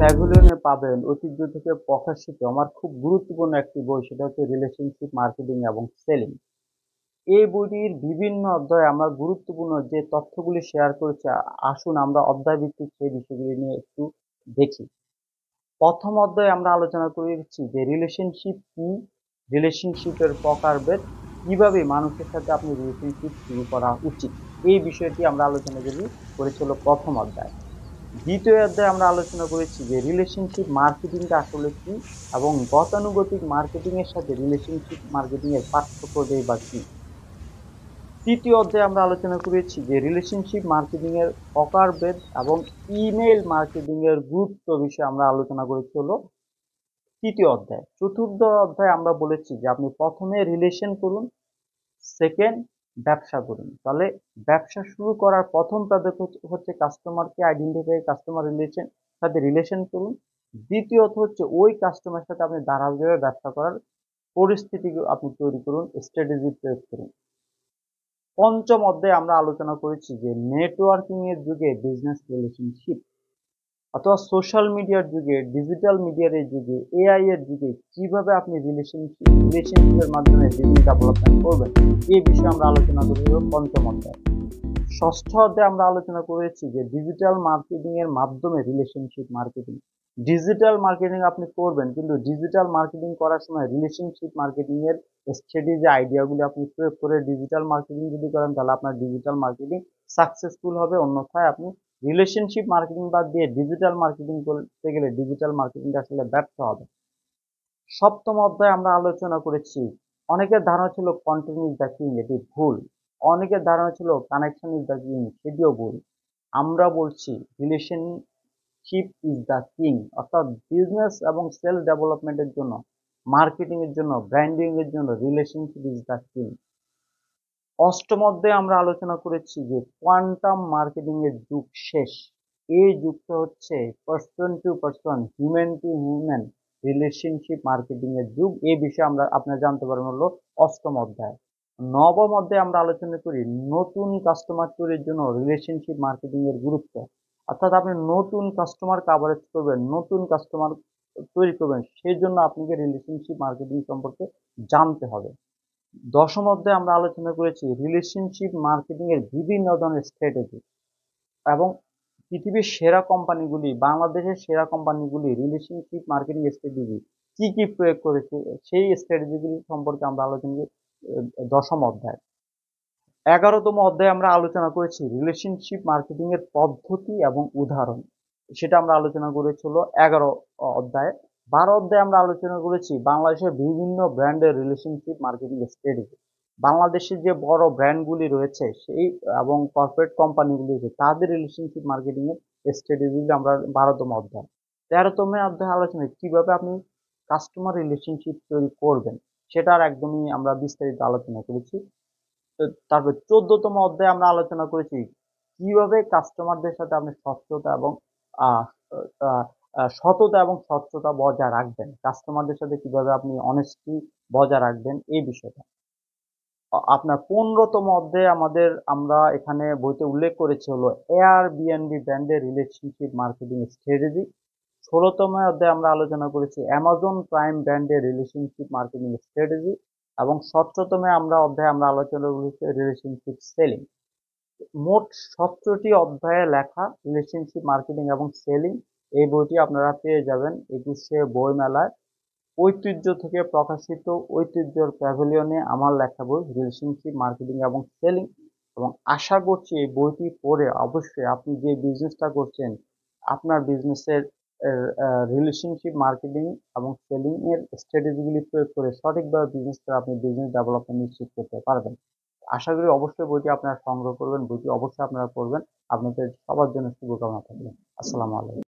প্যাভিলিয়নে পাবেন ঐতিহ্য থেকে প্রকাশিত আমার খুব গুরুত্বপূর্ণ একটি বই, সেটা হচ্ছে রিলেশনশিপ মার্কেটিং এবং সেলিং। এই বইটির বিভিন্ন অধ্যায়ে আমরা গুরুত্বপূর্ণ যে তথ্যগুলি শেয়ার করেছি, আসুন আমরা অধ্যায়ভিত্তিক সেই বিষয়গুলি নিয়ে একটু দেখি। প্রথম অধ্যায়ে আমরা আলোচনা করেছি যে রিলেশনশিপ কি, রিলেশনশিপের প্রকারভেদ, কিভাবে মানুষের সাথে আপনি রিলেশনশিপ শুরু করা উচিত। এই বিষয়টি আমরা আলোচনা করেছিল প্রথম অধ্যায়। দ্বিতীয় অধ্যায়ে আমরা আলোচনা করেছি যে রিলেশনশিপ মার্কেটিংটা আসলে কি এবং গতানুগতিক মার্কেটিং এর সাথে রিলেশনশিপ মার্কেটিং এর পার্থক্যটাই বা কি। তৃতীয় অধ্যায়ে আমরা আলোচনা করেছি যে রিলেশনশিপ মার্কেটিং এর প্রকারভেদ এবং ইমেইল মার্কেটিং এর গুরুত্ব বিষয়ে আমরা আলোচনা করেছি হলো তৃতীয় অধ্যায়। চতুর্থ অধ্যায়ে আমরা বলেছি যে আপনি প্রথমে রিলেশন করুন, সেকেন্ড ব্যবসা করুন। তাহলে ব্যবসা শুরু করার প্রথম পদক্ষেপ হচ্ছে কাস্টমারকে আইডেন্টিফাই, কাস্টমার রিলেশন সাথে রিলেশন করুন। দ্বিতীয়ত হচ্ছে ওই কাস্টমার সাথে আপনি ধারাবাহিকভাবে ব্যবসা করার পরিস্থিতি আপনি তৈরি করুন, স্ট্র্যাটেজি প্রয়োগ করুন। পঞ্চম অধ্যায়ে আমরা আলোচনা করেছি যে নেটওয়ার্কিং এর যুগে বিজনেস রিলেশনশিপ অথবা সোশ্যাল মিডিয়ার যুগে, ডিজিটাল মিডিয়ার এই যুগে, এআই এর যুগে কিভাবে আপনি রিলেশনশিপের মাধ্যমে বিজনেস ডেভেলপমেন্ট করবেন, এই বিষয়ে আমরা আলোচনা করি পঞ্চম অধ্যায়। ষষ্ঠ অধ্যায়ে আমরা আলোচনা করেছি যে ডিজিটাল মার্কেটিং এর মাধ্যমে রিলেশনশিপ মার্কেটিং। ডিজিটাল মার্কেটিং আপনি করবেন, কিন্তু ডিজিটাল মার্কেটিং করার সময় রিলেশনশিপ মার্কেটিং এর স্ট্র্যাটেজি আইডিয়াগুলি আপনি প্রয়োগ করে ডিজিটাল মার্কেটিং যদি করেন, তাহলে আপনার ডিজিটাল মার্কেটিং সাকসেসফুল হবে। অন্যথায় আপনি রিলেশনশিপ মার্কেটিং বাদ দিয়ে ডিজিটাল মার্কেটিং করতে গেলে ডিজিটাল মার্কেটিং আসলে ব্যর্থ হবে। সপ্তম অধ্যায়ে আমরা আলোচনা করেছি, অনেকের ধারণা ছিল কন্টেন্ট ইজ দ্য কিং, এটি ভুল। অনেকের ধারণা ছিল কানেকশন ইজ দ্য কিং, সেটিও ভুল। আমরা বলছি রিলেশনশিপ ইজ দ্য কিং, অর্থাৎ বিজনেস এবং সেলস ডেভেলপমেন্টের জন্য, মার্কেটিং এর জন্য, ব্র্যান্ডিং এর জন্য রিলেশনশিপ ইজ দ্য কিং। অষ্টম অধ্যায়ে আমরা আলোচনা করেছি যে কোয়ান্টাম মার্কেটিং এর যুগ শেষ। এই যুগটা হচ্ছে person to person, human two human relationship marketing এর যুগ। এই বিষয়ে আপনারা জানতে পারবেন হলো অষ্টম অধ্যায়। নবম অধ্যায়ে আমরা আলোচনা করি নতুন কাস্টমার তৈরির জন্য রিলেশনশিপ মার্কেটিং এর গুরুত্ব, অর্থাৎ আপনি নতুন কাস্টমার কাভারেজ করবেন, নতুন কাস্টমার তৈরি করবেন, সেই জন্য আপনাকে রিলেশনশিপ মার্কেটিং সম্পর্কে জানতে হবে। দশম অধ্যায়ে আমরা আলোচনা করেছি রিলেশনশিপ মার্কেটিং এর বিভিন্ন ধরনের স্ট্র্যাটেজি এবং পৃথিবীর সেরা কোম্পানিগুলি, বাংলাদেশের সেরা কোম্পানিগুলি রিলেশনশিপ মার্কেটিং স্ট্র্যাটেজি কি কি প্রয়োগ করেছে, সেই স্ট্র্যাটেজিগুলি সম্পর্কে আমরা আলোচনা করি দশম অধ্যায়। 11তম অধ্যায়ে আমরা আলোচনা করেছি রিলেশনশিপ মার্কেটিং এর পদ্ধতি এবং উদাহরণ, সেটা আমরা আলোচনা করেছি হলো 11 অধ্যায়ে। 12 অধ্যায়ে আমরা আলোচনা করেছি বাংলাদেশের বিভিন্ন ব্র্যান্ডের রিলেশনশিপ মার্কেটিং স্ট্র্যাটেজি। বাংলাদেশের যে বড় ব্র্যান্ডগুলি রয়েছে সেই এবং কর্পোরেট কোম্পানিগুলি রয়েছে, তাদের রিলেশনশিপ মার্কেটিং এর স্ট্র্যাটেজিগুলি আমরা 12তম অধ্যায়। 13তম অধ্যায়ে আলোচনা কিভাবে আপনি কাস্টমার রিলেশনশিপ তৈরি করবেন, সেটার একদমই আমরা বিস্তারিত আলোচনা করেছি। তারপর 14তম অধ্যায়ে আমরা আলোচনা করেছি কিভাবে কাস্টমারদের সাথে আপনি স্বচ্ছতা এবং আহ, আহ, সততা এবং স্বচ্ছতা বজায় রাখবেন, কাস্টমারদের সাথে কিভাবে আপনি অনেস্টি বজায় রাখবেন, এই বিষয়টা। আপনার 15তম অধ্যায়ে আমরা এখানে বইতে উল্লেখ করেছি হলো এয়ারবিএনবি ব্র্যান্ডের রিলেশনশিপ মার্কেটিং স্ট্র্যাটেজি। 16তম অধ্যায়ে আমরা আলোচনা করেছি অ্যামাজন প্রাইম ব্র্যান্ডের রিলেশনশিপ মার্কেটিং স্ট্র্যাটেজি এবং 17তম অধ্যায়ে আমরা আলোচনা করেছি রিলেশনশিপ সেলিং। মোট 17টি অধ্যায়ে লেখা রিলেশনশিপ মার্কেটিং এবং সেলিং এই বইটি আপনারা পেয়ে যাবেন 21শে বইমেলায়। ঐতিহ্য থেকে প্রকাশিত ঐতিহ্যর প্যাভিলিয়নে আমার লেখা বই রিলেশনশিপ মার্কেটিং এবং সেলিং। এবং আশা করছি এই বইটি পড়ে অবশ্যই আপনি যে বিজনেসটা করছেন, আপনার বিজনেসের রিলেশনশিপ মার্কেটিং এবং সেলিং এর স্ট্র্যাটেজিগুলি প্রয়োগ করে সঠিকভাবে বিজনেস করে আপনি বিজনেস ডেভেলপমেন্ট নিশ্চিত করতে পারবেন। আশা করি অবশ্যই বইটি আপনারা সংগ্রহ করবেন, বইটি অবশ্যই আপনারা পড়বেন। আপনাদের সবার জন্য শুভকামনা থাকবে। আসসালামু আলাইকুম।